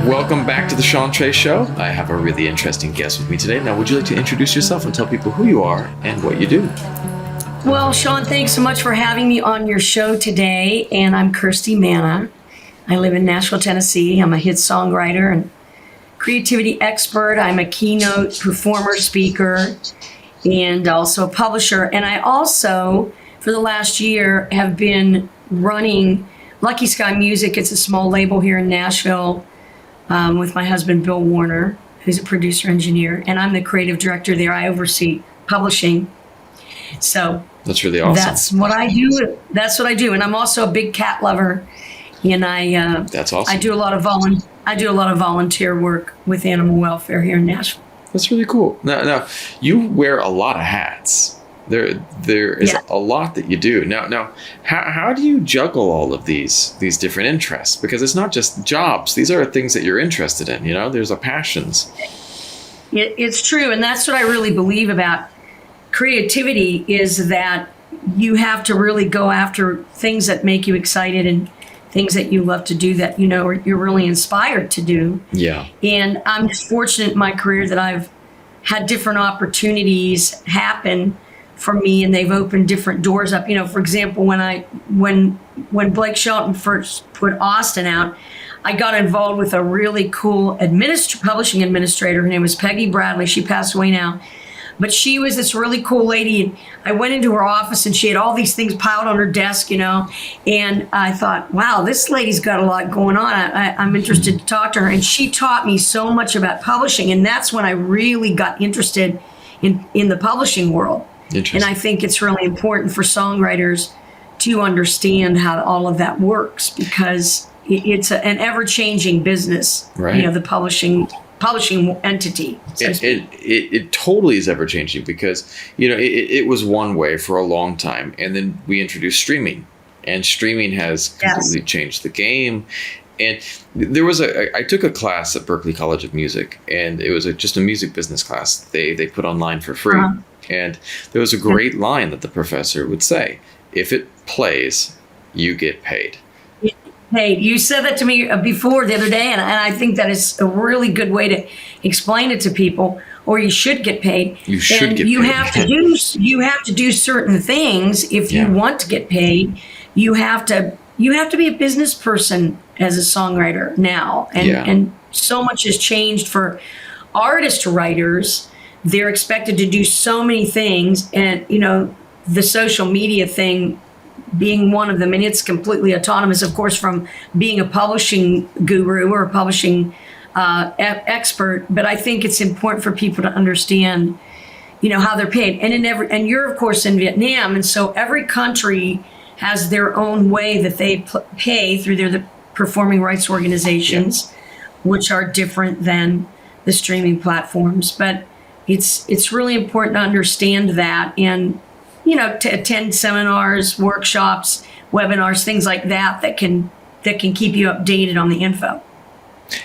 Welcome back to the Sean Trey Show. I have a really interesting guest with me today. Now, would you like to introduce yourself and tell people who you are and what you do? Well, Sean, thanks so much for having me on your show today. And I'm Kirsti Manna. I live in Nashville, Tennessee. I'm a hit songwriter and creativity expert. I'm a keynote performer, speaker, and also a publisher. And I also, for the last year, have been running Lucky Sky Music. It's a small label here in Nashville with my husband, Bill Warner, who's a producer engineer. And I'm the creative director there. I oversee publishing. So that's really awesome. That's what I do. And I'm also a big cat lover. And that's awesome. I do a lot of volunteer work with animal welfare here in Nashville. That's really cool. Now you wear a lot of hats. There is a lot that you do. Now, how do you juggle all of these different interests? Because it's not just jobs. These are things that you're interested in. There's a passions. It's true, and that's what I really believe about creativity, is that you have to really go after things that make you excited and things that you love to do, that you're really inspired to do. Yeah. And I'm just fortunate in my career that I've had different opportunities happen for me, and they've opened different doors up. For example, when Blake Shelton first put Austin out, I got involved with a really cool publishing administrator. Her name was Peggy Bradley. She passed away now. But she was this really cool lady, and I went into her office and she had all these things piled on her desk, and I thought, wow, this lady's got a lot going on. I'm interested to talk to her. And she taught me so much about publishing, and that's when I really got interested in the publishing world. And I think it's really important for songwriters to understand how all of that works, because it's an ever-changing business, right? The publishing entity. It totally is ever changing, because it was one way for a long time, and then we introduced streaming, and streaming has completely changed the game. And there was I took a class at Berklee College of Music, and it was just a music business class. They put online for free, and there was a great line that the professor would say: "If it plays, you get paid." Hey, you said that to me before the other day, and I think that is a really good way to explain it to people. Or you should get paid. You should get paid. You have to do certain things if you want to get paid. You have to be a business person as a songwriter now, and so much has changed for artist writers. They're expected to do so many things, and the social media thing being one of them, and it's completely autonomous, of course, from being a publishing guru or a publishing expert. But I think it's important for people to understand, how they're paid. And you're, of course, in Vietnam, and so every country has their own way that they pay through the performing rights organizations, which are different than the streaming platforms. But it's really important to understand that, and to attend seminars, workshops, webinars, things like that can keep you updated on the info.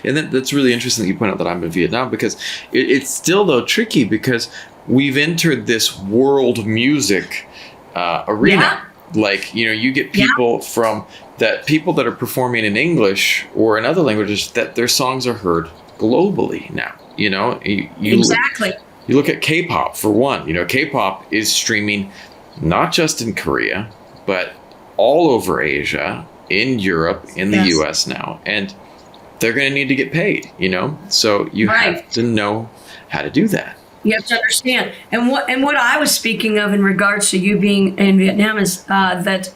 And that's really interesting that you point out that I'm in Vietnam, because it's still, though, tricky, because we've entered this world music arena. Yeah. Like, you get people people that are performing in English or in other languages, that their songs are heard globally now. Exactly. You look at K-pop, for one. K-pop is streaming not just in Korea, but all over Asia, in Europe, in the US now. And they're going to need to get paid, So you have to know how to do that. You have to understand. And what I was speaking of in regards to you being in Vietnam is that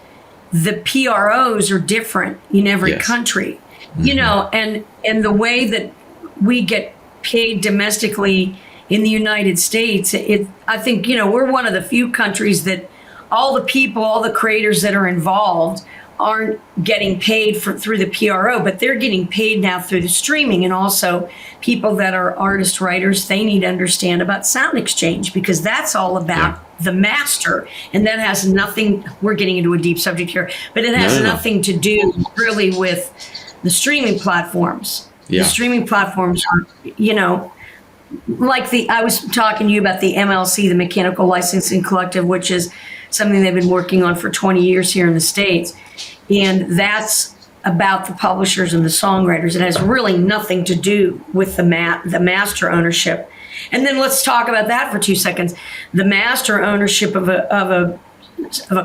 the PROs are different in every country. And the way that we get paid domestically in the United States, I think, we're one of the few countries that all the creators that are involved aren't getting paid through the PRO, but they're getting paid now through the streaming. And also people that are artist writers, they need to understand about sound exchange, because that's all about the master. And that has nothing, we're getting into a deep subject here, but it has nothing to do really with the streaming platforms. The streaming platforms are, like I was talking to you about the MLC, the Mechanical Licensing Collective, which is something they've been working on for 20 years here in the States. And that's about the publishers and the songwriters. It has really nothing to do with the master ownership. And then let's talk about that for 2 seconds. The master ownership of a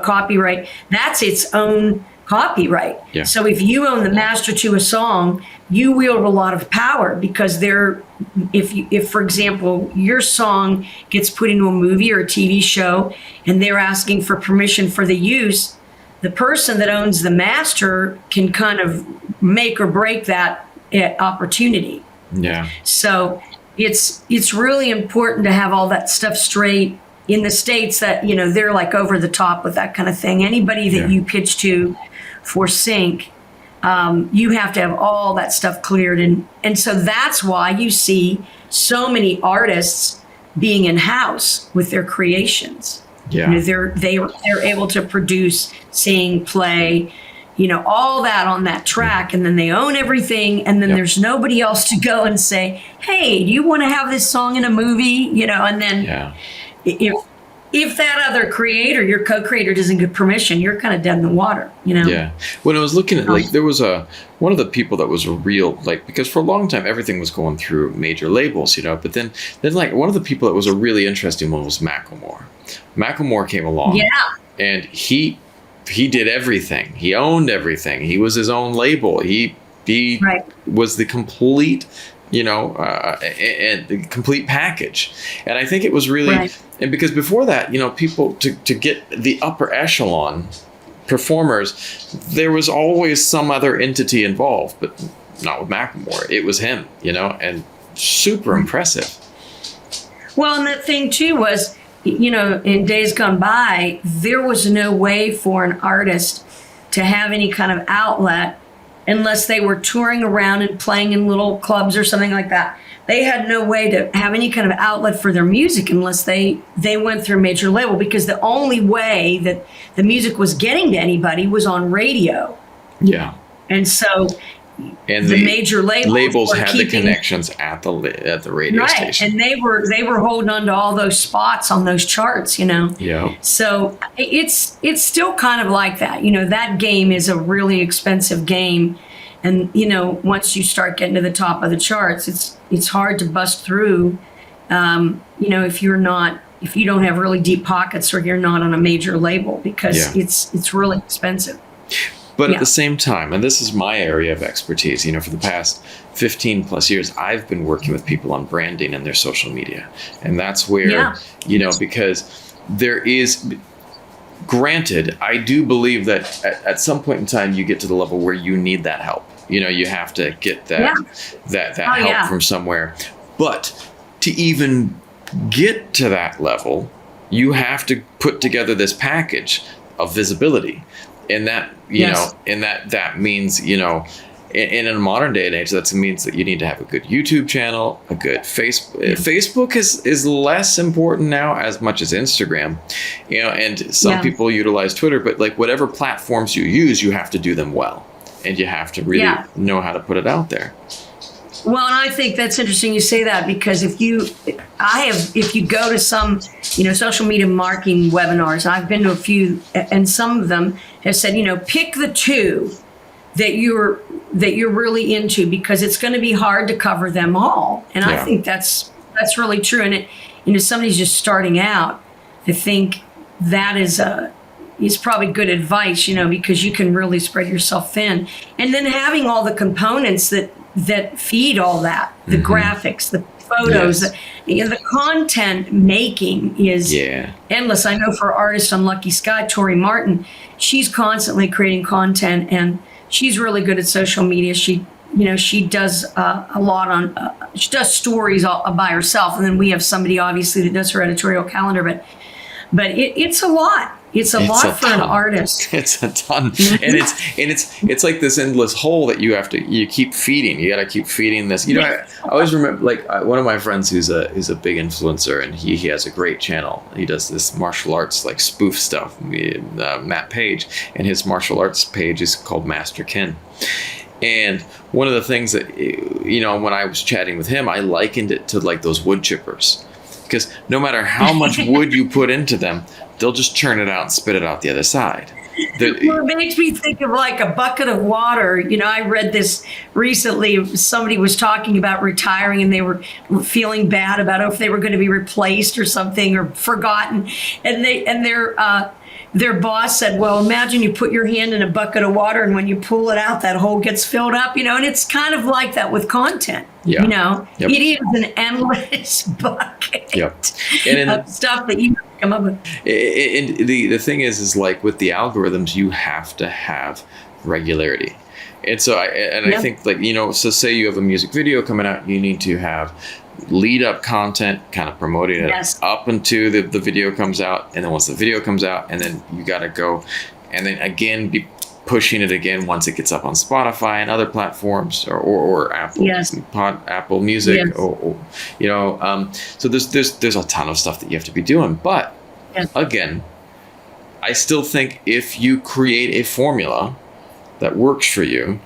copyright, that's its own copyright. Yeah. So if you own the master to a song, you wield a lot of power, because if for example your song gets put into a movie or a TV show and they're asking for permission for the use, the person that owns the master can kind of make or break that opportunity. Yeah. So it's really important to have all that stuff straight. In the States, that, you know, they're like over the top with that kind of thing. Anybody that you pitch to for sync, you have to have all that stuff cleared. And so that's why you see so many artists being in-house with their creations. Yeah. You know, they're able to produce, sing, play, you know, all that on that track, and then they own everything, and then there's nobody else to go and say, hey, do you want to have this song in a movie? You know, and then if that other creator, your co-creator, doesn't get permission, you're kind of dead in the water, you know? Yeah. When I was looking at, like, there was one of the people that was a real, like, because for a long time everything was going through major labels, you know, but then like one of the people that was a really interesting one was Macklemore. Macklemore came along. Yeah. And he did everything. He owned everything. He was his own label. He was the complete, you know, and the complete package. And I think it was really, and because before that, you know, people to get the upper echelon performers, there was always some other entity involved, but not with Macklemore. It was him, you know, and super impressive. Well, and that thing too was, you know, in days gone by, there was no way for an artist to have any kind of outlet unless they were touring around and playing in little clubs or something like that. They had no way to have any kind of outlet for their music unless they went through a major label, because the only way that the music was getting to anybody was on radio. Yeah. And so the major labels had the connections at the radio station, and they were holding on to all those spots on those charts, you know. Yeah. So it's still kind of like that, you know. That game is a really expensive game, and you know, once you start getting to the top of the charts, it's hard to bust through. You know, if you don't have really deep pockets, or you're not on a major label, because it's really expensive. But at the same time, and this is my area of expertise, you know, for the past 15 plus years, I've been working with people on branding and their social media. And that's where, you know, because there is, granted, I do believe that at some point in time, you get to the level where you need that help. You know, you have to get that help from somewhere. But to even get to that level, you have to put together this package of visibility. And that, you know, and that means, you know, in a modern day and age, that means that you need to have a good YouTube channel, a good Facebook. Facebook is less important now as much as Instagram, you know, and some people utilize Twitter, but like whatever platforms you use, you have to do them well, and you have to really know how to put it out there. Well, and I think that's interesting you say that, because if you go to some, you know, social media marketing webinars, I've been to a few, and some of them have said, you know, pick the two that you're really into, because it's going to be hard to cover them all. And I think that's really true. And if somebody's just starting out, I think that is probably good advice, you know, because you can really spread yourself thin. And then having all the components that feed all that, the graphics, the photos, the content making is endless. I know for artists on Lucky Sky, Tori Martin, she's constantly creating content, and she's really good at social media. She does a lot on, she does stories all by herself, and then we have somebody obviously that does her editorial calendar, but it's a lot. It's a lot for an artist. It's a ton, and it's like this endless hole that you keep feeding. You got to keep feeding this. You know, I always remember, like, one of my friends who's a big influencer, and he has a great channel. He does this martial arts, like, spoof stuff. Matt Page, and his martial arts page is called Master Ken. And one of the things that, you know, when I was chatting with him, I likened it to like those wood chippers, because no matter how much wood you put into them, they'll just churn it out and spit it out the other side. Well, it makes me think of like a bucket of water. You know, I read this recently. Somebody was talking about retiring and they were feeling bad about if they were going to be replaced or something or forgotten. And their boss said, well, imagine you put your hand in a bucket of water and when you pull it out, that hole gets filled up, you know, and it's kind of like that with content. Yeah. You know, it is an endless bucket of stuff that you come up with. And the thing is like with the algorithms, you have to have regularity. And so I think like, you know, so say you have a music video coming out, you need to have lead up content kind of promoting it up until the video comes out. And then once the video comes out, and then you got to go and then again be pushing it again once it gets up on Spotify and other platforms or Apple Apple Music or you know, so there's a ton of stuff that you have to be doing. But again, I still think if you create a formula that works for you,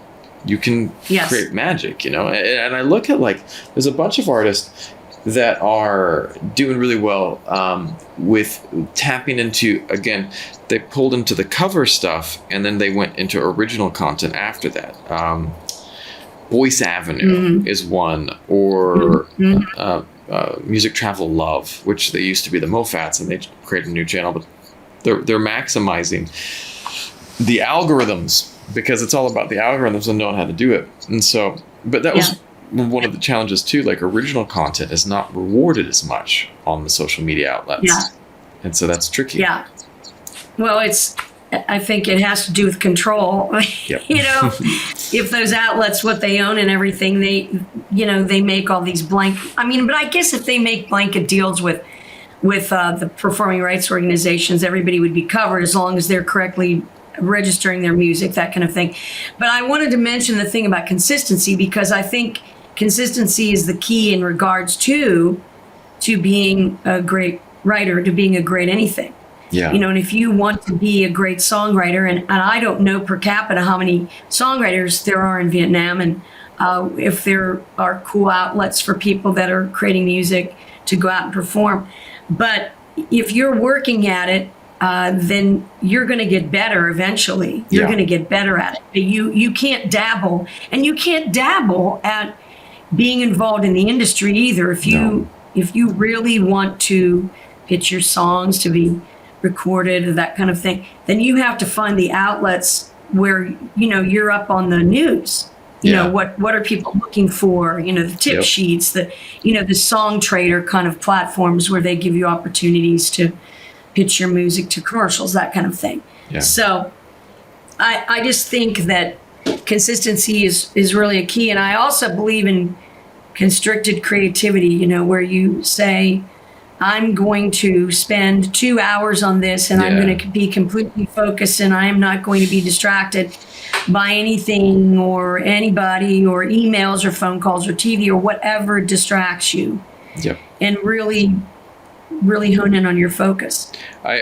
you can create magic, you know. And I look at like there's a bunch of artists that are doing really well with tapping into, again, they pulled into the cover stuff and then they went into original content after that. Voice Avenue is one, or Music Travel Love, which they used to be the Mofats and they created a new channel, but they're maximizing the algorithms because it's all about the algorithms and knowing how to do it. And so, but that was one of the challenges too, like original content is not rewarded as much on the social media outlets. And so that's tricky. Well, I think it has to do with control. You know, if those outlets, what they own and everything, they make all these but I guess if they make blanket deals with the performing rights organizations, everybody would be covered as long as they're correctly registering their music, that kind of thing. But I wanted to mention the thing about consistency, because I think consistency is the key in regards to being a great writer, to being a great anything. You know, and if you want to be a great songwriter, and I don't know per capita how many songwriters there are in Vietnam, and if there are cool outlets for people that are creating music to go out and perform. But if you're working at it, then you're going to get better eventually. You're going to get better at it. You can't dabble, and you can't dabble at being involved in the industry either. If you really want to pitch your songs to be recorded or that kind of thing, then you have to find the outlets where, you know, you're up on the news. You know, what are people looking for? You know, the tip sheets, the song trader kind of platforms where they give you opportunities to pitch your music to commercials, that kind of thing. So I just think that consistency is really a key. And I also believe in constricted creativity, you know, where you say, I'm going to spend 2 hours on this and I'm going to be completely focused and I am not going to be distracted by anything or anybody or emails or phone calls or TV or whatever distracts you. And really hone in on your focus. I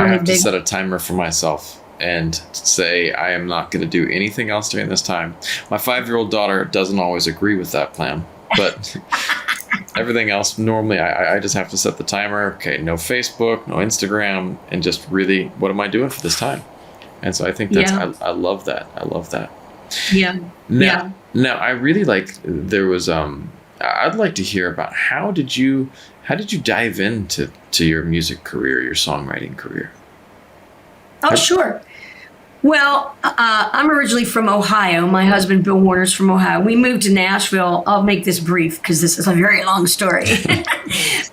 have to set a timer for myself and say I am not going to do anything else during this time. My 5-year-old daughter doesn't always agree with that plan, but everything else, normally I just have to set the timer. Okay, no Facebook, no Instagram, and just really, what am I doing for this time? And so I think that's, I love that. I love that. Now I really there was, I'd like to hear about how did you dive into your music career, your songwriting career? Oh, sure. Well, I'm originally from Ohio. My husband, Bill Warner's from Ohio. We moved to Nashville. I'll make this brief because this is a very long story.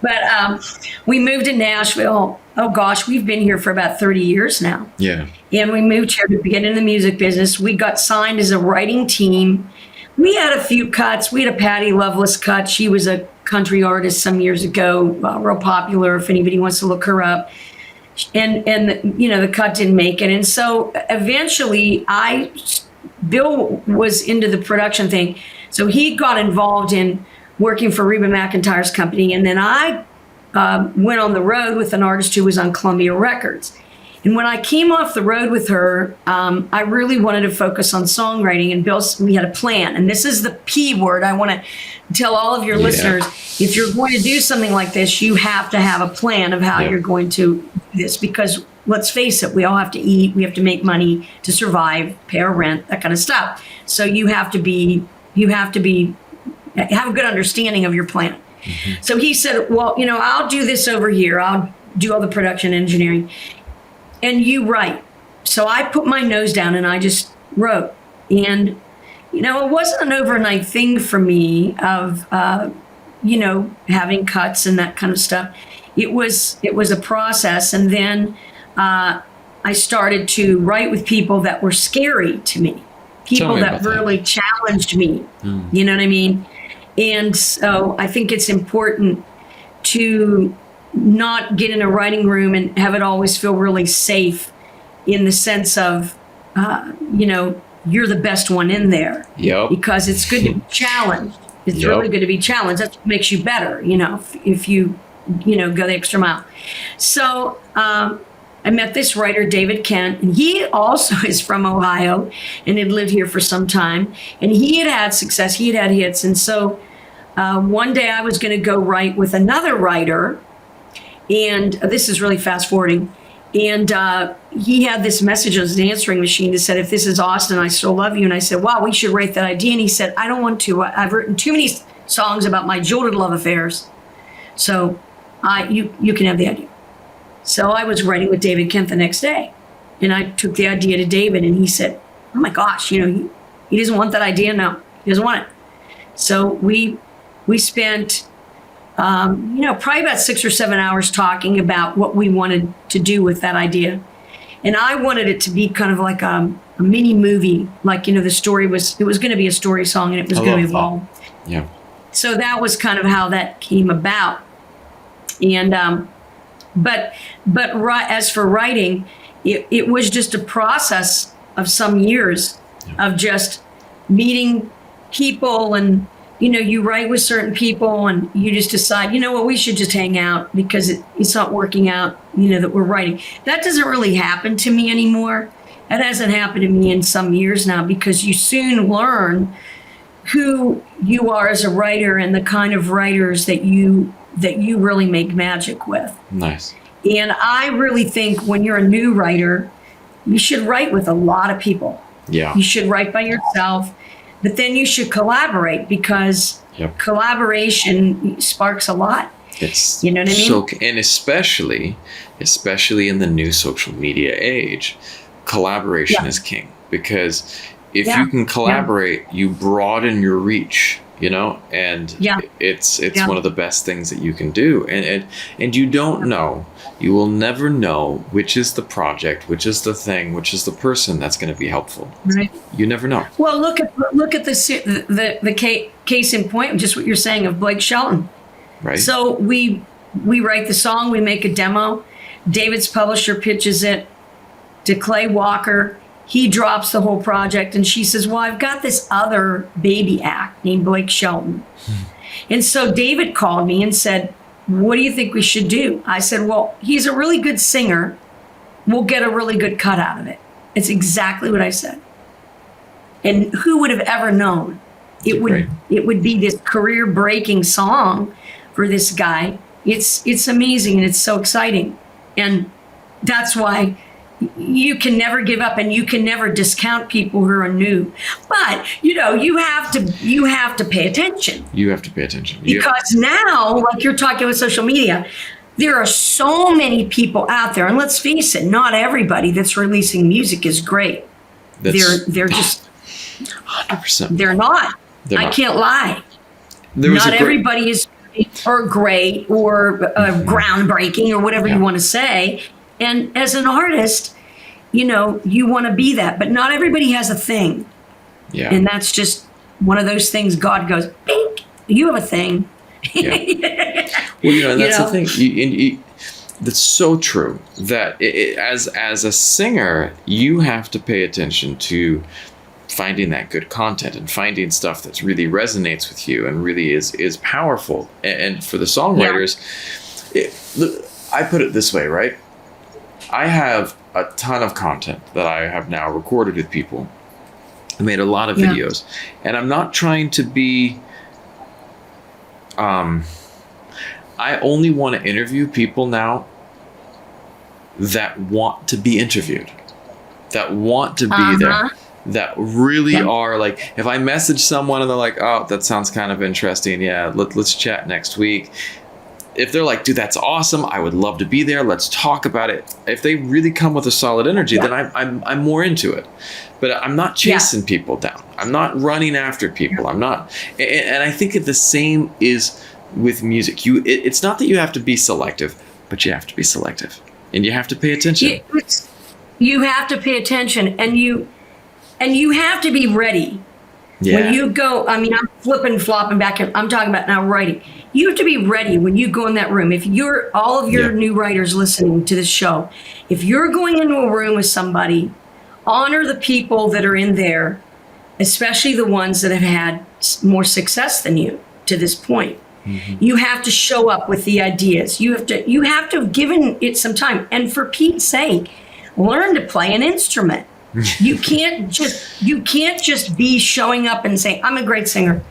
But we moved to Nashville. Oh, gosh, we've been here for about 30 years now. And we moved here to get in the music business. We got signed as a writing team. We had a few cuts. We had a Patti Loveless cut. She was a country artist some years ago, real popular if anybody wants to look her up. And you know, the cut didn't make it. And so eventually Bill was into the production thing. So he got involved in working for Reba McEntire's company. And then I went on the road with an artist who was on Columbia Records. And when I came off the road with her, I really wanted to focus on songwriting. And Bill, we had a plan. And this is the P word. I want to tell all of your listeners, if you're going to do something like this, you have to have a plan of how you're going to do this, because let's face it, we all have to eat. We have to make money to survive, pay our rent, that kind of stuff. So you have to have a good understanding of your plan. Mm-hmm. So he said, well, I'll do this over here. I'll do all the production engineering and you write. So I put my nose down and I just wrote. And, it wasn't an overnight thing for me of, having cuts and that kind of stuff. It was a process. And then I started to write with people that were scary to me, people that really challenged me. Mm. You know what I mean? And so I think it's important to not get in a writing room and have it always feel really safe in the sense of, you're the best one in there. Yep. Because it's good to be challenged. It's really good to be challenged. That's what makes you better, if you, go the extra mile. So I met this writer, David Kent, and he also is from Ohio and had lived here for some time. And he had success. He had hits. And so one day I was going to go write with another writer. And this is really fast forwarding. And he had this message on his answering machine that said, if this is Austin, I still love you. And I said, wow, we should write that idea. And he said, I don't want to. I've written too many songs about my jilted love affairs. So you can have the idea. So I was writing with David Kent the next day. And I took the idea to David and he said, oh my gosh, he doesn't want that idea. No, he doesn't want it. So we spent probably about 6 or 7 hours talking about what we wanted to do with that idea. And I wanted it to be kind of like a mini movie. Like, the story it was going to be a story song and it was going to evolve. That. Yeah. So that was kind of how that came about. And, but as for writing, it was just a process of some years of just meeting people and, you write with certain people and you just decide, we should just hang out because it's not working out, that we're writing. That doesn't really happen to me anymore. That hasn't happened to me in some years now because you soon learn who you are as a writer and the kind of writers that you really make magic with. Nice. And I really think when you're a new writer, you should write with a lot of people. Yeah. You should write by yourself. But then you should collaborate because collaboration sparks a lot. It's what I mean? So, and especially in the new social media age, collaboration is king. Because if you can collaborate, you broaden your reach. And it's one of the best things that you can do. And you don't know, you will never know which is the project, which is the thing, which is the person that's going to be helpful. Right. You never know. Well, look at the case in point, just what you're saying of Blake Shelton. Right. So we write the song, we make a demo. David's publisher pitches it to Clay Walker. He drops the whole project and she says, well, I've got this other baby act named Blake Shelton. And so David called me and said, what do you think we should do? I said, well, he's a really good singer. We'll get a really good cut out of it. It's exactly what I said. And who would have ever known it would be this career breaking song for this guy. It's amazing and it's so exciting. And that's why you can never give up and you can never discount people who are new. But, you have to pay attention. You have to pay attention. Because now, like you're talking with social media, there are so many people out there. And let's face it, not everybody that's releasing music is great. They're just 100%. They're not. I can't lie. Not everybody is great or groundbreaking or whatever you want to say. And as an artist, you want to be that, but not everybody has a thing. Yeah. And that's just one of those things God goes, bink, you have a thing. Yeah. Well, and that's the thing. That's so true that as a singer, you have to pay attention to finding that good content and finding stuff that really resonates with you and really is powerful. And for the songwriters, I put it this way, right? I have a ton of content that I have now recorded with people. I made a lot of videos, and I'm not trying to be. I only want to interview people now that want to be interviewed, that want to be there, that really are like, if I message someone and they're like, oh, that sounds kind of interesting, yeah, let's chat next week. If they're like, dude, that's awesome, I would love to be there, let's talk about it. If they really come with a solid energy, then I'm more into it. But I'm not chasing people down. I'm not running after people. I'm not. And I think the same is with music. It's not that you have to be selective, but you have to be selective, and you have to pay attention. You have to pay attention, and you have to be ready. Yeah. When you go, I mean, I'm flopping back. I'm talking about now writing. You have to be ready when you go in that room. If you're all of your new writers listening to this show, if you're going into a room with somebody, honor the people that are in there, especially the ones that have had more success than you to this point. Mm-hmm. You have to show up with the ideas. You have to have given it some time. And for Pete's sake, learn to play an instrument. You can't just be showing up and saying, I'm a great singer.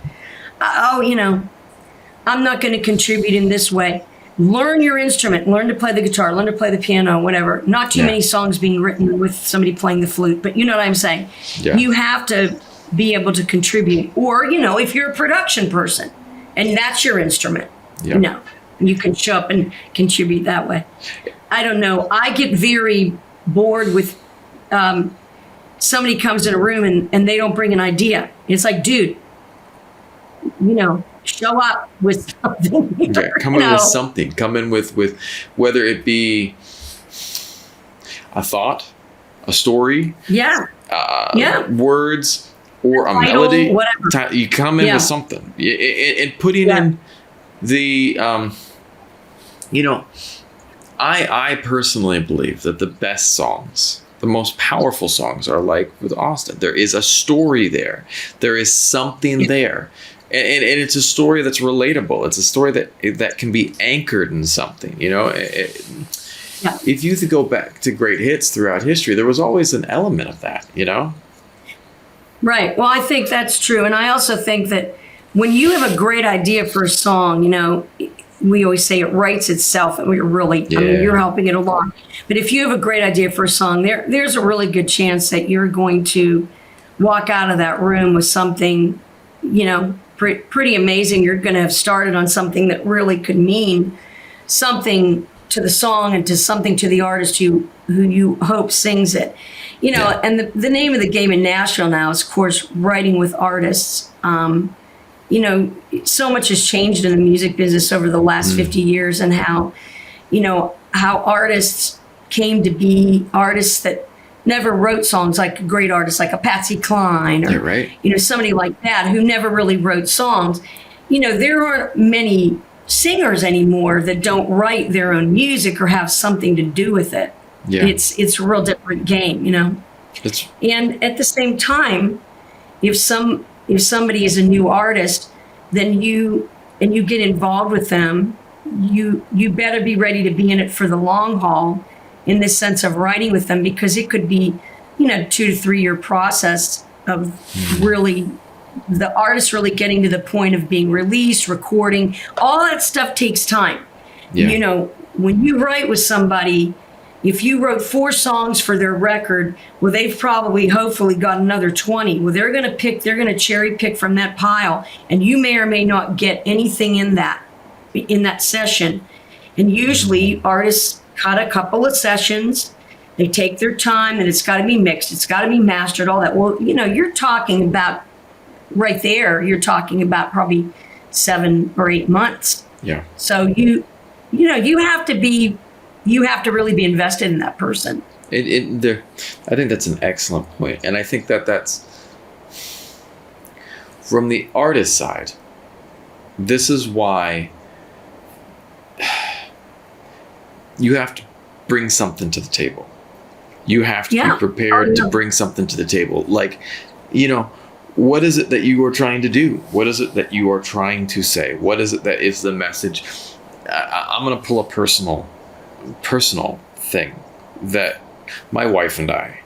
I'm not going to contribute in this way. Learn your instrument. Learn to play the guitar. Learn to play the piano, whatever. Not too many songs being written with somebody playing the flute, but you know what I'm saying? Yeah. You have to be able to contribute. Or, if you're a production person and that's your instrument, you can show up and contribute that way. I don't know. I get very bored with somebody comes in a room and they don't bring an idea. It's like, dude, show up with something. Yeah, come in with something. Come in with whether it be a thought, a story, words, or a melody. Whatever. You come in with something. And putting in the, I personally believe that the best songs, the most powerful songs are like with Austin. There is a story there. There is something there. And it's a story that's relatable. It's a story that can be anchored in something. If you go back to great hits throughout history, there was always an element of that. Right. Well, I think that's true, and I also think that when you have a great idea for a song, we always say it writes itself, and we're really, I mean, you're helping it along. But if you have a great idea for a song, there's a really good chance that you're going to walk out of that room with something, pretty amazing. You're going to have started on something that really could mean something to the song and to something to the artist who you hope sings it. And the name of the game in Nashville now is, of course, writing with artists. So much has changed in the music business over the last 50 years, and how artists came to be artists that never wrote songs, like great artists like a Patsy Cline or somebody like that who never really wrote songs. There aren't many singers anymore that don't write their own music or have something to do with it. Yeah. It's a real different game, And at the same time, if somebody is a new artist, then you get involved with them, you better be ready to be in it for the long haul, in this sense of writing with them, because it could be, 2 to 3 year process of really the artist really getting to the point of being released, recording. All that stuff takes time. Yeah. When you write with somebody, if you wrote 4 songs for their record, well, they've probably, hopefully, got another 20. Well, they're going to cherry pick from that pile, and you may or may not get anything in that session. And usually artists cut a couple of sessions, they take their time, and it's got to be mixed, it's got to be mastered, all that. Well, you're talking about right there, you're talking about probably 7 or 8 months. Yeah. So you have to really be invested in that person. I think that's an excellent point. And I think that's from the artist side. This is why you have to bring something to the table. You have to be prepared to bring something to the table. Like, what is it that you are trying to do? What is it that you are trying to say? What is it that is the message? I'm going to pull a personal thing that my wife and I,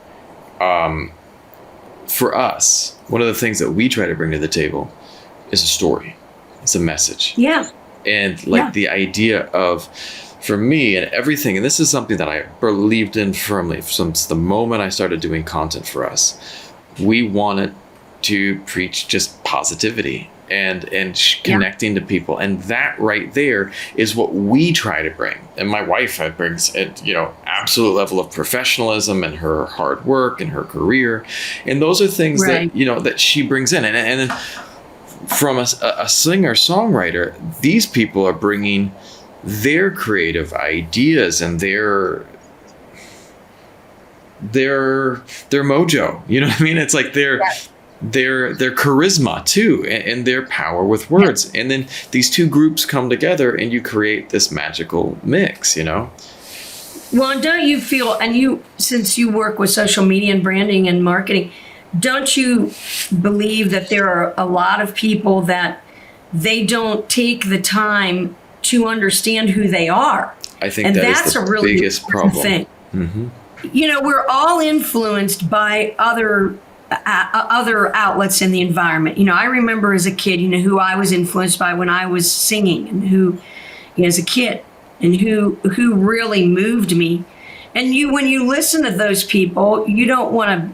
for us, one of the things that we try to bring to the table is a story. It's a message. Yeah. And the idea of for me and everything, and this is something that I believed in firmly since the moment I started doing content for us, we wanted to preach just positivity and connecting to people, and that right there is what we try to bring. And my wife brings absolute level of professionalism and her hard work and her career, and those are things that that she brings in, and then from a singer songwriter, these people are bringing their creative ideas and their mojo. You know what I mean? It's like their charisma too, and their power with words. And then these two groups come together and you create this magical mix, Well, and don't you feel, and since you work with social media and branding and marketing, don't you believe that there are a lot of people that they don't take the time to understand who they are? I think that's the really biggest problem. Thing. Mm-hmm. We're all influenced by other outlets in the environment. I remember as a kid, who I was influenced by when I was singing, and who, as a kid, and who really moved me. And when you listen to those people, you don't want to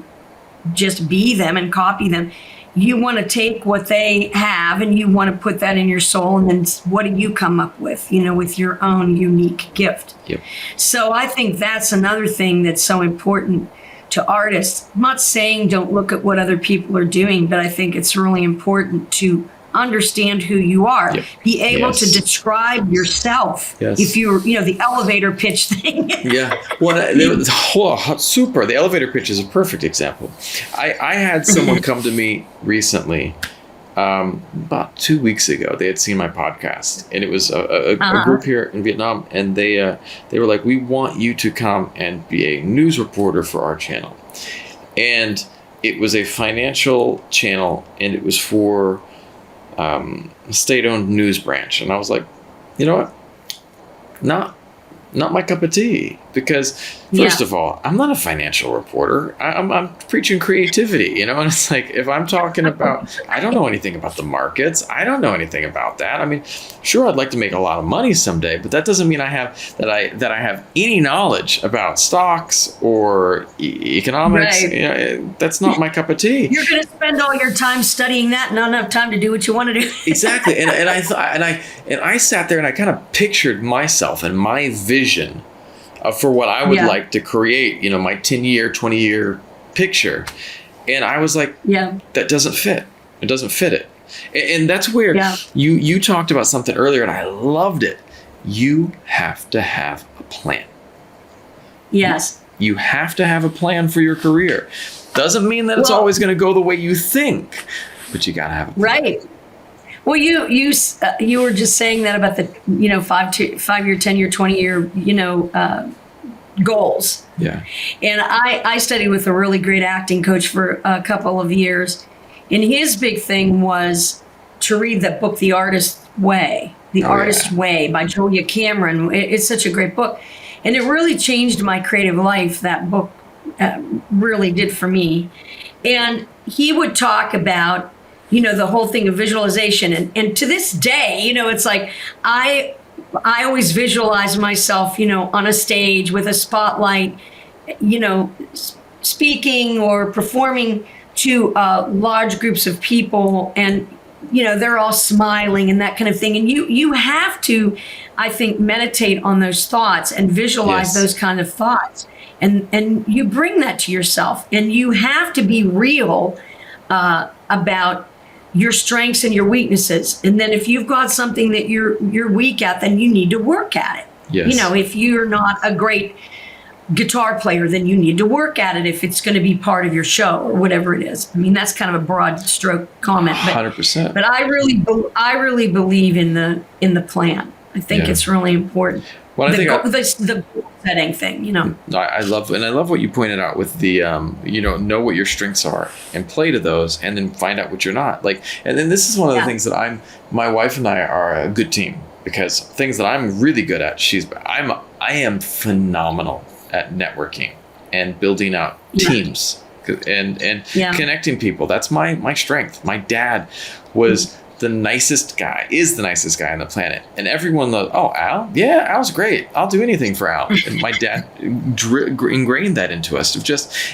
just be them and copy them. You want to take what they have and you want to put that in your soul, and then what do you come up with, with your own unique gift. Yep. So I think that's another thing that's so important to artists. I'm not saying don't look at what other people are doing, but I think it's really important to understand who you are. Yep. Be able to describe yourself. Yes. If you're, the elevator pitch thing. Yeah. Well, super. The elevator pitch is a perfect example. I had someone come to me recently, about 2 weeks ago. They had seen my podcast, and it was a group here in Vietnam, and they were like, "We want you to come and be a news reporter for our channel." And it was a financial channel, and it was for state-owned news branch. And I was like, you know what? Not my cup of tea, because first of all, I'm not a financial reporter. I'm preaching creativity, and it's like, if I'm talking about, I don't know anything about the markets. I don't know anything about that. I mean, sure, I'd like to make a lot of money someday, but that doesn't mean I have any knowledge about stocks or economics. Right. That's not my cup of tea. You're going to spend all your time studying that, and not enough time to do what you want to do. Exactly. And I thought, and I sat there and I kind of pictured myself and my vision for what I would like to create, my 10-year, 20-year picture. And I was like, that doesn't fit. It doesn't fit it. And that's where you talked about something earlier, and I loved it. You have to have a plan. Yes. You have to have a plan for your career. Doesn't mean that it's always going to go the way you think, but you got to have a plan. Right. Well, you were just saying that about the 5-year, 10-year, 20-year goals. Yeah. And I studied with a really great acting coach for a couple of years, and his big thing was to read that book, The Artist's Way, Way by Julia Cameron. It's such a great book, and it really changed my creative life. That book really did for me. And he would talk about the whole thing of visualization. And to this day, it's like I always visualize myself, on a stage with a spotlight, speaking or performing to large groups of people, and, they're all smiling and that kind of thing. And you have to, I think, meditate on those thoughts and visualize those kind of thoughts. And you bring that to yourself, and you have to be real about your strengths and your weaknesses. And then if you've got something that you're weak at, then you need to work at it. Yes. If you're not a great guitar player, then you need to work at it if it's going to be part of your show or whatever it is. I mean, that's kind of a broad stroke comment, but 100%. But I really believe in the plan. I think it's really important. Well, I think the goal setting thing, I love what you pointed out with the, know what your strengths are and play to those, and then find out what you're not. And then this is one of the things that my wife and I are a good team, because things that I'm really good at, I am phenomenal at networking and building out teams and connecting people. That's my strength. My dad was the nicest guy on the planet. And everyone knows, oh, Al? Yeah, Al's great. I'll do anything for Al. And my dad ingrained that into us.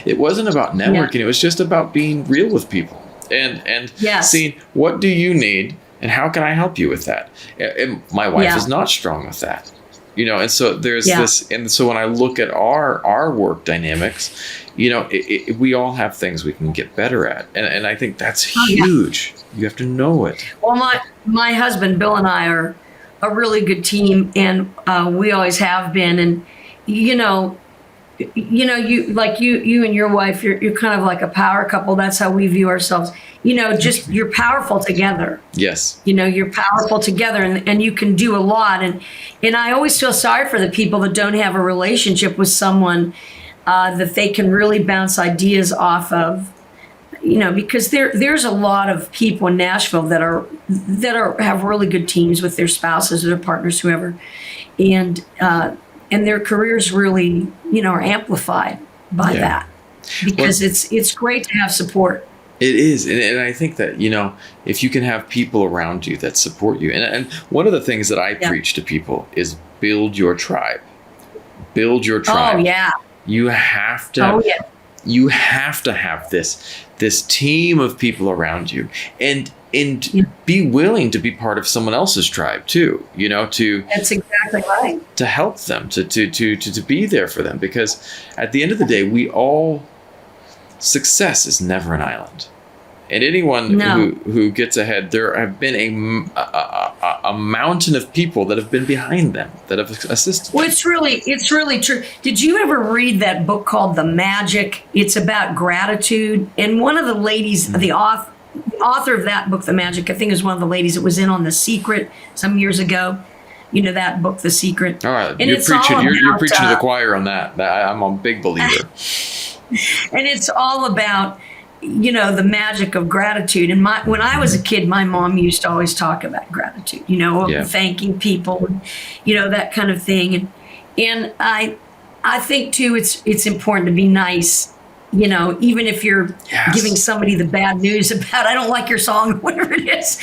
It wasn't about networking. It was just about being real with people and seeing, what do you need and how can I help you with that? And my wife is not strong with that. And so there's this, and so when I look at our work dynamics, we all have things we can get better at, and I think that's huge. You have to know it. Well, my husband Bill and I are a really good team, and we always have been. And you and your wife, you're kind of like a power couple. That's how we view ourselves. Just you're powerful together. Yes. You're powerful together, and you can do a lot. And I always feel sorry for the people that don't have a relationship with someone that they can really bounce ideas off of. Because there's a lot of people in Nashville that have really good teams with their spouses or their partners, whoever, and their careers really, are amplified by that, because it's great to have support. It is. And I think that, if you can have people around you that support you, and one of the things that I preach to people is build your tribe. Build your tribe. Oh, yeah. You have to, you have to have this team of people around you, and be willing to be part of someone else's tribe too, That's exactly right. To help them, to be there for them, because at the end of the day, success is never an island. And anyone who gets ahead, there have been a mountain of people that have been behind them, that have assisted. Well, it's really true. Did you ever read that book called The Magic? It's about gratitude. And one of the ladies, the author of that book, The Magic, I think is one of the ladies that was in on The Secret some years ago. That book, The Secret. All right, you're preaching to the choir on that. I'm a big believer. And it's all about, the magic of gratitude. And when I was a kid, my mom used to always talk about gratitude, thanking people, that kind of thing. And I think too, it's important to be nice, even if you're giving somebody the bad news about, I don't like your song, whatever it is,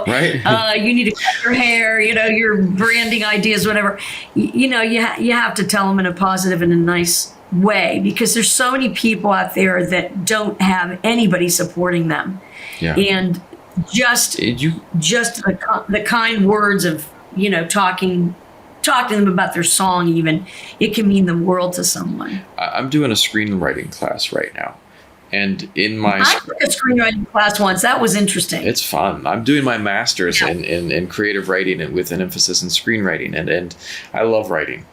right. You need to cut your hair, your branding ideas, whatever, you have to tell them in a positive and a nice way, because there's so many people out there that don't have anybody supporting them. And just the kind words of talking to them about their song, even, it can mean the world to someone. I'm doing a screenwriting class right now, and I took a screenwriting class once. That was interesting. It's fun. I'm doing my master's in creative writing, and with an emphasis in screenwriting, and I love writing.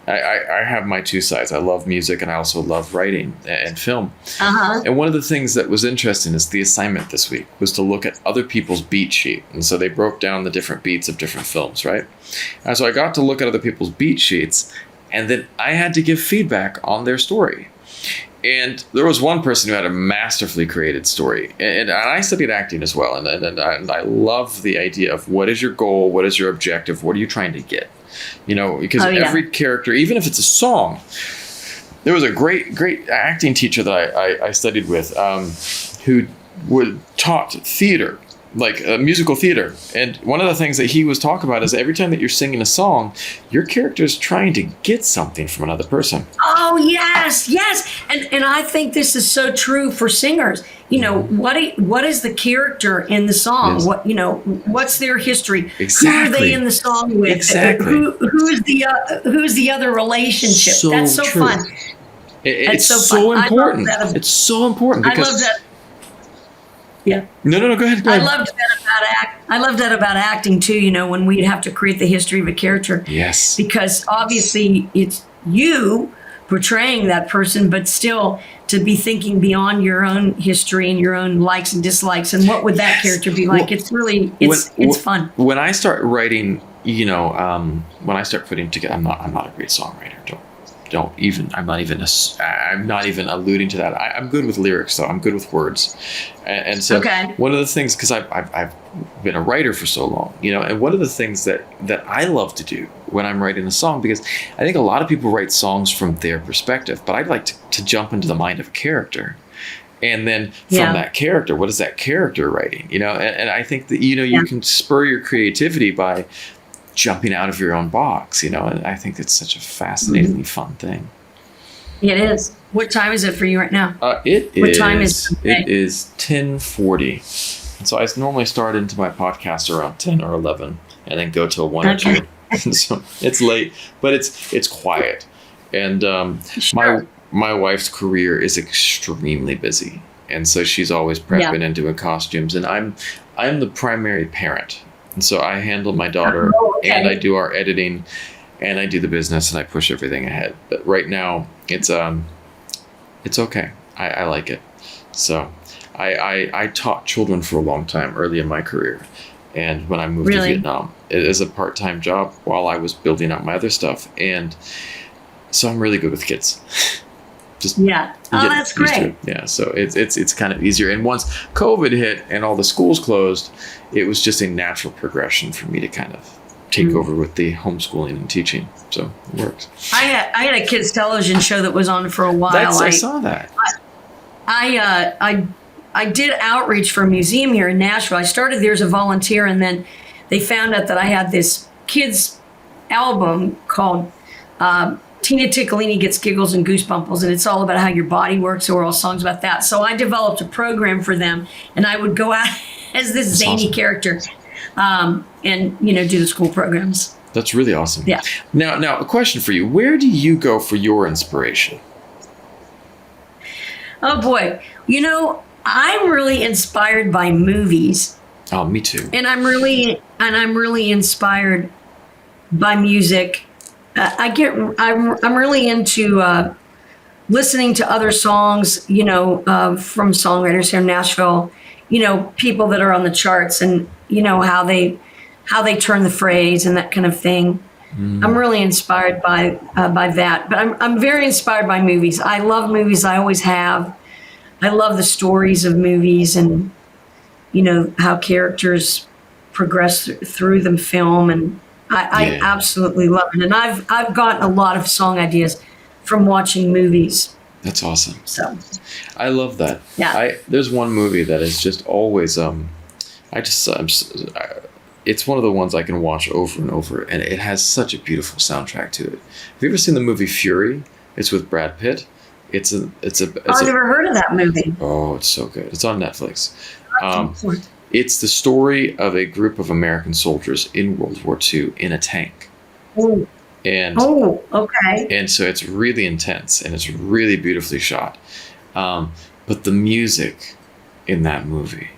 I have my two sides. I love music, and I also love writing and film. And one of the things that was interesting is the assignment this week was to look at other people's beat sheet. And so they broke down the different beats of different films, right? And so I got to look at other people's beat sheets, and then I had to give feedback on their story. And there was one person who had a masterfully created story. And I studied acting as well. And I love the idea of, what is your goal? What is your objective? What are you trying to get? Because every character, even if it's a song, there was a great acting teacher that I studied with, who taught theater, like musical theater. And one of the things that he was talking about is every time that you're singing a song, your character is trying to get something from another person. Oh, yes. And I think this is so true for singers. What is the character in the song? Yes. What's their history? Exactly. Who are they in the song with? Exactly. Who's the other relationship? So That's so true. fun. It's so important. It's so important because I love that. Yeah. No. Go ahead. I loved that about acting too. When we'd have to create the history of a character. Yes. Because obviously it's you portraying that person, but still to be thinking beyond your own history and your own likes and dislikes, and what would that character be like? It's really it's fun. When I start writing, when I start putting together, I'm not a great songwriter. I'm not even alluding to that. I'm good with lyrics, though. I'm good with words, and so one of the things, because I've been a writer for so long, and one of the things that I love to do when I'm writing a song, because I think a lot of people write songs from their perspective, but I'd like to jump into the mind of a character And then from that character, what is that character writing? And I think that, you can spur your creativity by jumping out of your own box, and I think it's such a fascinatingly fun thing. It is. What time is it for you right now? What time is it? It is 10:40. And so I normally start into my podcast around 10 or 11 and then go till 1 or 2. So it's late, but it's quiet. And my wife's career is extremely busy. And so she's always prepping and doing costumes. And I'm the primary parent. And so I handle my daughter and I do our editing and I do the business and I push everything ahead. But right now it's okay. I like it. So I taught children for a long time early in my career. And when I moved to Vietnam, it is a part-time job while I was building out my other stuff. And so I'm really good with kids. That's great. Yeah, so it's kind of easier. And once COVID hit and all the schools closed, it was just a natural progression for me to kind of take over with the homeschooling and teaching. So it works. I had a kids television show that was on for a while. I saw that. I did outreach for a museum here in Nashville. I started there as a volunteer, and then they found out that I had this kids album called Tina Ticcolini Gets Giggles and Goosebumples, and it's all about how your body works. So we're all songs about that. So I developed a program for them, and I would go out as this zany character and do the school programs. That's really awesome. Yeah. Now, a question for you. Where do you go for your inspiration? Oh, boy. I'm really inspired by movies. Oh, me too. And I'm really inspired by music. I'm really into listening to other songs, from songwriters here in Nashville, people that are on the charts and, how they turn the phrase and that kind of thing. I'm really inspired by that, but I'm very inspired by movies. I love movies. I always have. I love the stories of movies and, how characters progress through the film. And I absolutely love it. And I've gotten a lot of song ideas from watching movies. That's awesome. So I love that. Yeah. There's one movie that is just always, it's one of the ones I can watch over and over, and it has such a beautiful soundtrack to it. Have you ever seen the movie Fury? It's with Brad Pitt. I've never heard of that movie. Oh, it's so good. It's on Netflix. It's the story of a group of American soldiers in World War II in a tank. Oh. Okay. And so it's really intense and it's really beautifully shot. But the music in that movie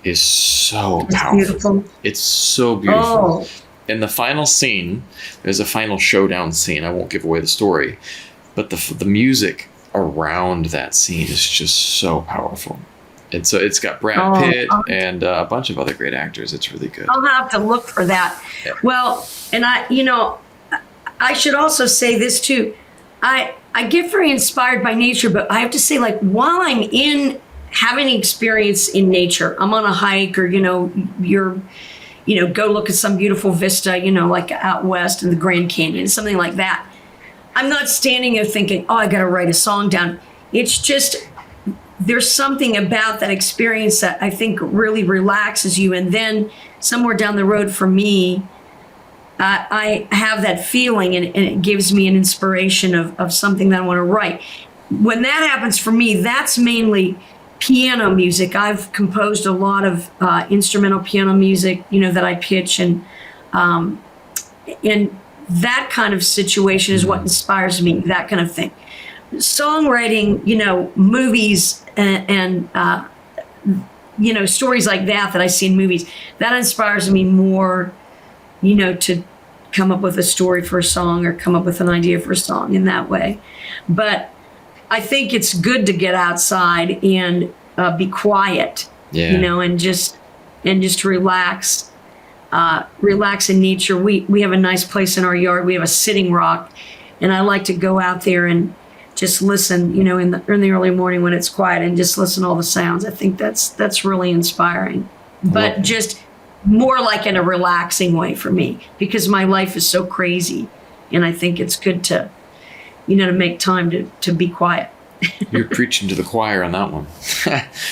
is so powerful. Beautiful. It's so beautiful. Oh. In the final scene, there's a final showdown scene. I won't give away the story. But the music around that scene is just so powerful. And so it's got Brad Pitt and a bunch of other great actors. It's really good. I'll have to look for that. Yeah. Well, and I should also say this too. I get very inspired by nature, but I have to say, like, while I'm in having experience in nature, I'm on a hike or, go look at some beautiful vista, like out west in the Grand Canyon, something like that. I'm not standing there thinking, I got to write a song down. It's just, there's something about that experience that I think really relaxes you. And then somewhere down the road for me, I have that feeling and it gives me an inspiration of something that I want to write. When that happens for me, that's mainly piano music. I've composed a lot of instrumental piano music, that I pitch and that kind of situation is what inspires me, that kind of thing. Songwriting, movies and stories like that I see in movies, that inspires me more, to come up with a story for a song or come up with an idea for a song in that way. But I think it's good to get outside and be quiet, and just relax. Relax in nature. We have a nice place in our yard. We have a sitting rock, and I like to go out there and just listen, in the early morning when it's quiet and just listen to all the sounds. I think that's really inspiring, but just more like in a relaxing way for me because my life is so crazy, and I think it's good to, to make time to be quiet. You're preaching to the choir on that one.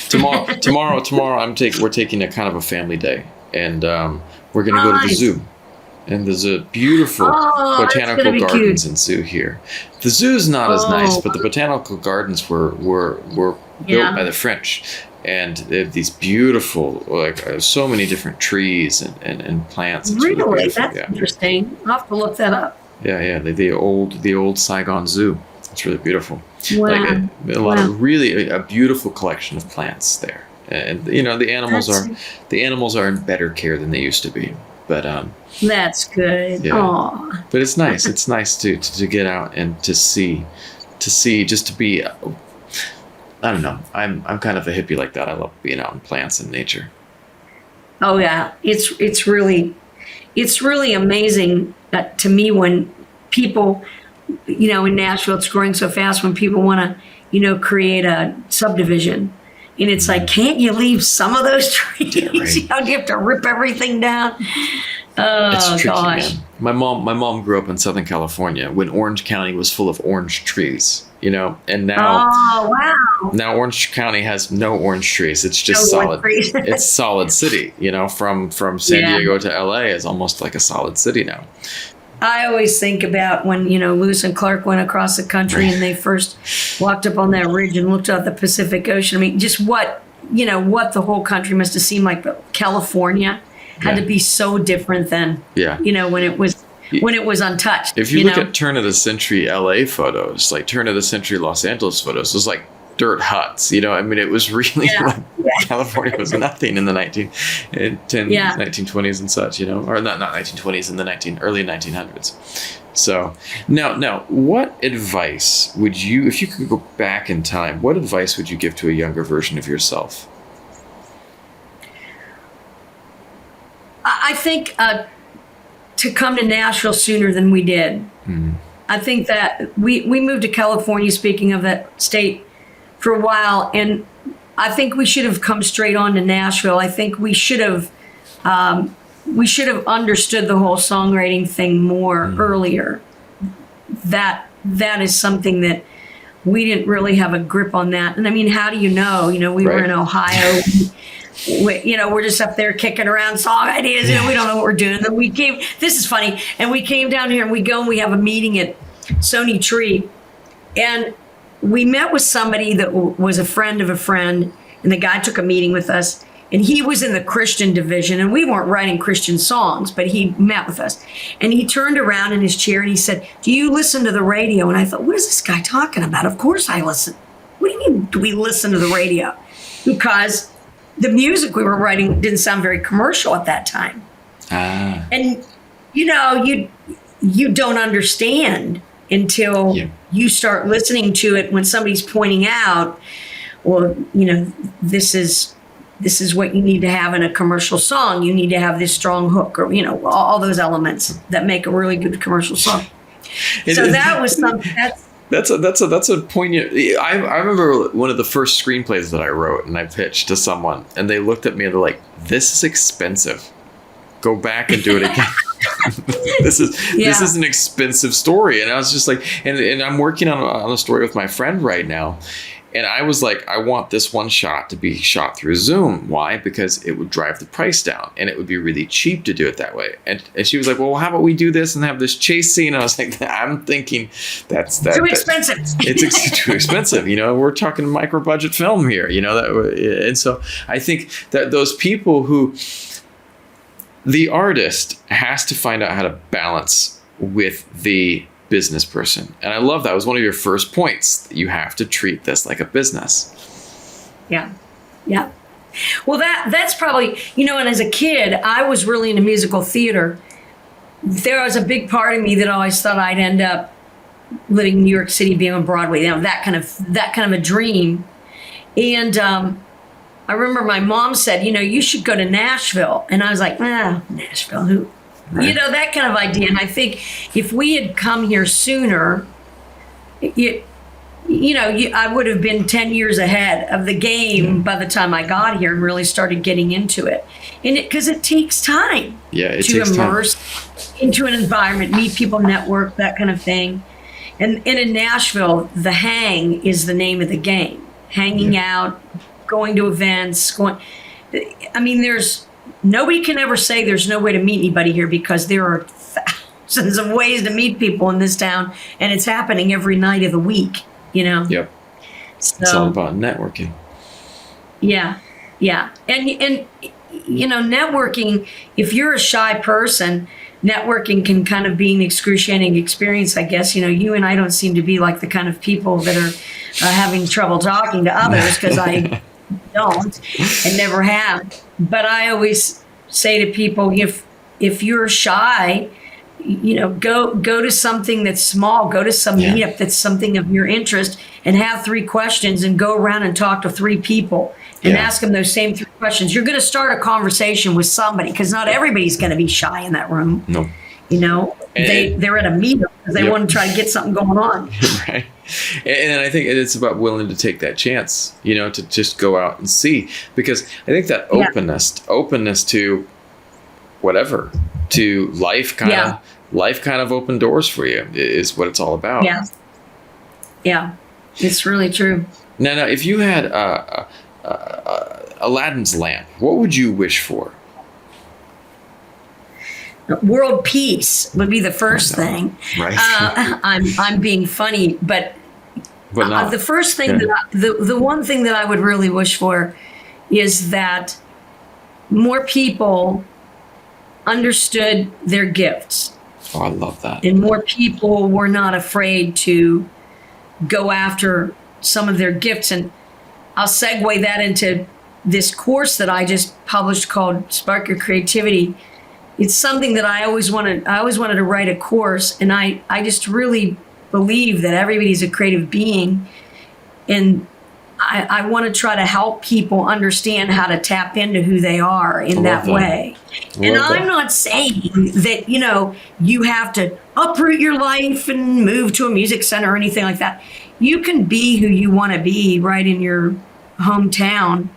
tomorrow, we're taking a kind of a family day, and we're going to go to the zoo. And there's a beautiful botanical gardens and zoo here. The zoo's not as nice, but the botanical gardens were built by the French. And they have these beautiful, so many different trees and plants. It's really? That's interesting. I'll have to look that up. Yeah. The old Saigon Zoo. It's really beautiful. Wow. A beautiful collection of plants there. And the animals are in better care than they used to be. But that's good. Yeah. Aww. But it's nice. It's nice to get out and to see, just to be. I don't know. I'm kind of a hippie like that. I love being out in plants and nature. Oh yeah, it's really amazing to me when people, in Nashville, it's growing so fast. When people want to, create a subdivision. And it's like, can't you leave some of those trees? Yeah, right. You have to rip everything down. Oh, it's tricky, gosh. Man. My mom grew up in Southern California when Orange County was full of orange trees, and now, now Orange County has no orange trees. It's just solid. It's solid city, from San Diego to LA is almost like a solid city now. I always think about when, Lewis and Clark went across the country and they first walked up on that ridge and looked out the Pacific Ocean. I mean, just what the whole country must have seemed like. But California had to be so different than, when it was untouched. If you look at turn of the century LA photos, like turn of the century Los Angeles photos, it was like dirt huts, I mean, it was really California was nothing in the 1920s and such, or not 1920s, in the early 1900s. So now, what advice would you, if you could go back in time, what advice would you give to a younger version of yourself? I think to come to Nashville sooner than we did. Mm-hmm. I think that we moved to California, speaking of that state, for a while, and I think we should have come straight on to Nashville. I think we should have understood the whole songwriting thing more earlier. That is something that we didn't really have a grip on that. And I mean, how do you know? We were in Ohio. We're just up there kicking around song ideas. We don't know what we're doing. And then we came. This is funny. And we came down here and we have a meeting at Sony Tree, and we met with somebody that was a friend of a friend, and the guy took a meeting with us, and he was in the Christian division, and we weren't writing Christian songs, but he met with us. And he turned around in his chair and he said, "Do you listen to the radio?" And I thought, what is this guy talking about? Of course I listen. What do you mean, do we listen to the radio? Because the music we were writing didn't sound very commercial at that time. And, you don't understand until you start listening to it when somebody's pointing out, well, this is what you need to have in a commercial song. You need to have this strong hook, or all those elements that make a really good commercial song. So that was something that's a poignant. I remember one of the first screenplays that I wrote and I pitched to someone, and they looked at me and they're like, "This is expensive. Go back and do it again." This is an expensive story. And I was just like, and I'm working on a story with my friend right now. And I was like, I want this one shot to be shot through Zoom. Why? Because it would drive the price down and it would be really cheap to do it that way. And she was like, well, how about we do this and have this chase scene? And I was like, I'm thinking that's too expensive. It's too expensive. We're talking micro budget film here, and so I think that those people who, the artist has to find out how to balance with the business person. And I love that. It was one of your first points. You have to treat this like a business. Yeah. Well, that's probably, and as a kid, I was really into musical theater. There was a big part of me that always thought I'd end up living in New York City, being on Broadway, that kind of a dream. And I remember my mom said, you should go to Nashville. And I was like, Nashville, who? Right. That kind of idea. And I think if we had come here sooner, I would have been 10 years ahead of the game by the time I got here and really started getting into it. And because it takes time to immerse into an environment, meet people, network, that kind of thing. And in Nashville, the hang is the name of the game. Hanging out, going to events, I mean, nobody can ever say there's no way to meet anybody here, because there are thousands of ways to meet people in this town, and it's happening every night of the week, Yep. So, it's all about networking. Yeah. And networking, if you're a shy person, networking can kind of be an excruciating experience, I guess. You and I don't seem to be like the kind of people that are having trouble talking to others, because I don't and never have. But I always say to people, if you're shy, go to something that's small, go to some meetup that's something of your interest, and have 3 questions and go around and talk to 3 people and ask them those same 3 questions. You're going to start a conversation with somebody, because not everybody's going to be shy in that room. No. They're at a meetup because they want to try to get something going on. Right. And I think it's about willing to take that chance, to just go out and see, because I think that openness to whatever, to life kind of open doors for you is what it's all about. Yeah, it's really true. Now, if you had Aladdin's lamp, what would you wish for? World peace would be the first thing. Right. I'm being funny, but not. The first thing the one thing that I would really wish for is that more people understood their gifts. Oh, I love that. And more people were not afraid to go after some of their gifts. And I'll segue that into this course that I just published called Spark Your Creativity. It's something that I always wanted to write a course, and I just really believe that everybody's a creative being, and I want to try to help people understand how to tap into who they are in that way. And I'm not saying that, you have to uproot your life and move to a music center or anything like that. You can be who you want to be right in your hometown.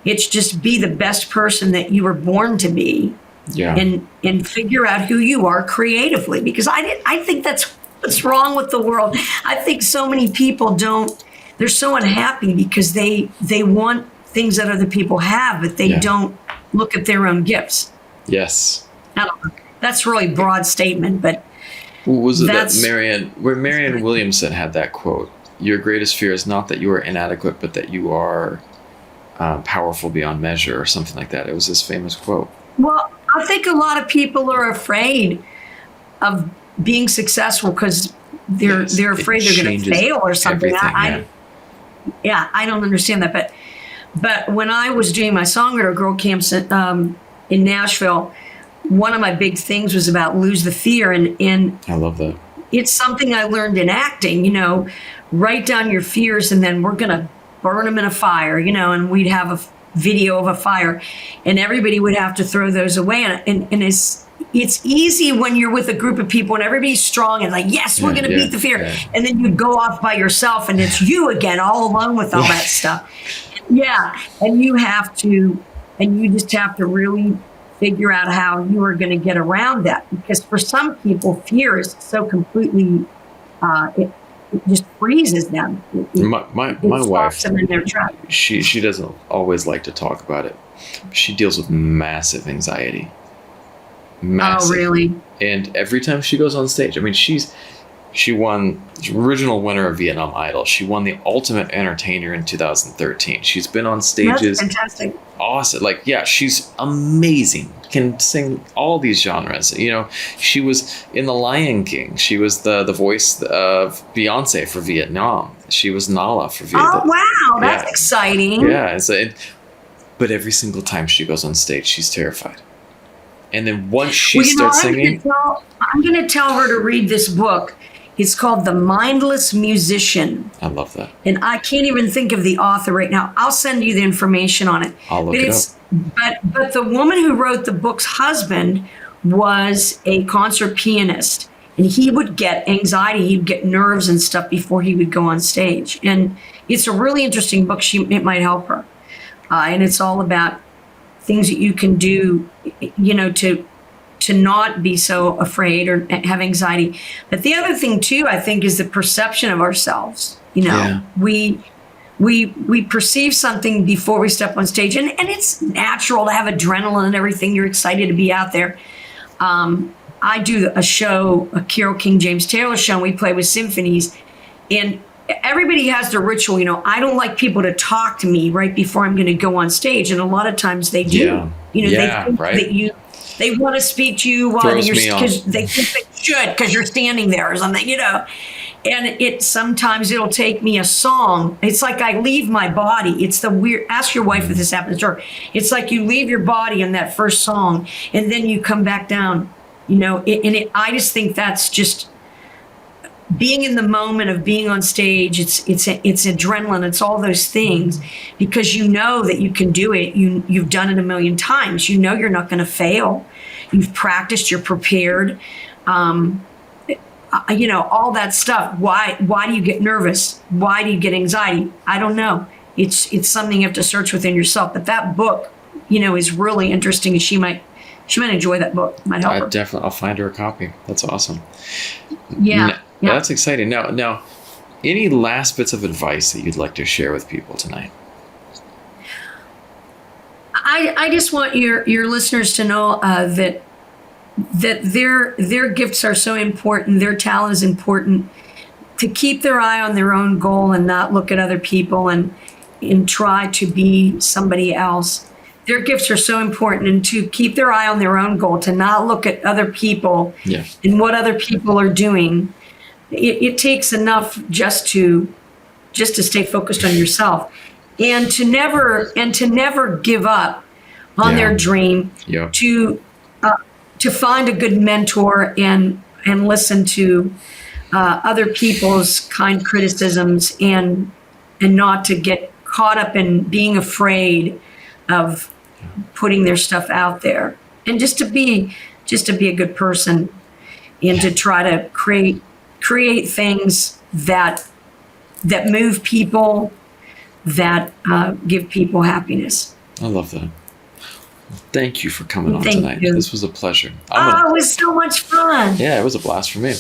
It's just be the best person that you were born to be. Yeah. And figure out who you are creatively, because I think that's what's wrong with the world. I think so many people they're so unhappy because they want things that other people have, but they don't look at their own gifts. Yes. I don't know. That's a really broad statement, but was it that Marianne Williamson had that quote? Your greatest fear is not that you are inadequate, but that you are powerful beyond measure, or something like that. It was this famous quote. Well, I think a lot of people are afraid of being successful because they're afraid they're going to fail or something. I don't understand that. But when I was doing my songwriter girl camps in Nashville, one of my big things was about lose the fear, and I love that. It's something I learned in acting. Write down your fears, and then we're going to burn them in a fire. And we'd have a video of a fire, and everybody would have to throw those away. And it's easy when you're with a group of people and everybody's strong and like, yes, we're going to beat the fear. Yeah. And then you go off by yourself and it's you again, all alone with all that stuff. Yeah. And you just have to really figure out how you are going to get around that, because for some people, fear is so completely, it just freezes them. My wife, them in their track. She doesn't always like to talk about it. She deals with massive anxiety. Massive. Oh, really? And every time she goes on stage, I mean, she won the original winner of Vietnam Idol. She won the Ultimate Entertainer in 2013. She's been on stages. That's fantastic. Awesome. She's amazing. Can sing all these genres. She was in The Lion King. She was the voice of Beyonce for Vietnam. She was Nala for Vietnam. Oh, wow. That's exciting. Yeah. But every single time she goes on stage, she's terrified. And then once she starts singing, I'm going to tell her to read this book. It's called The Mindless Musician. I love that. And I can't even think of the author right now. I'll send you the information on it. I'll look it up. But the woman who wrote the book's husband was a concert pianist. And he would get anxiety. He'd get nerves and stuff before he would go on stage. And it's a really interesting book. It might help her. And it's all about things that you can do, to to not be so afraid or have anxiety. But the other thing too, I think, is the perception of ourselves. We perceive something before we step on stage, and it's natural to have adrenaline and everything. You're excited to be out there. I do a show, a Carole King James Taylor show, and we play with symphonies, and everybody has their ritual. I don't like people to talk to me right before I'm going to go on stage, and a lot of times they do. They think that they want to speak to you while you're, because they think they should, because you're standing there or something, And sometimes it'll take me a song. It's like I leave my body. It's the weird. Ask your wife if this happens to her. It's like you leave your body in that first song, and then you come back down. I just think that's just being in the moment of being on stage. It's adrenaline. It's all those things, because you know that you can do it. You've done it a million times. You're not going to fail. You've practiced. You're prepared. All that stuff. Why do you get nervous? Why do you get anxiety? I don't know. It's something you have to search within yourself. But that book, is really interesting. And she might enjoy that book. It might help her. I'll find her a copy. That's awesome. Yeah. That's exciting. Now, any last bits of advice that you'd like to share with people tonight? I just want your listeners to know that their gifts are so important. Their talent is important. To keep their eye on their own goal and not look at other people and try to be somebody else. Their gifts are so important, and to keep their eye on their own goal, to not look at other people and what other people are doing. It takes enough just to stay focused on yourself, and to never give up on their dream. To find a good mentor and listen to other people's kind criticisms, and not to get caught up in being afraid of putting their stuff out there, and just to be a good person, and to try to create things that move people, that give people happiness. I love that. Thank you for coming on tonight. You. This was a pleasure. It was so much fun. Yeah, it was a blast for me.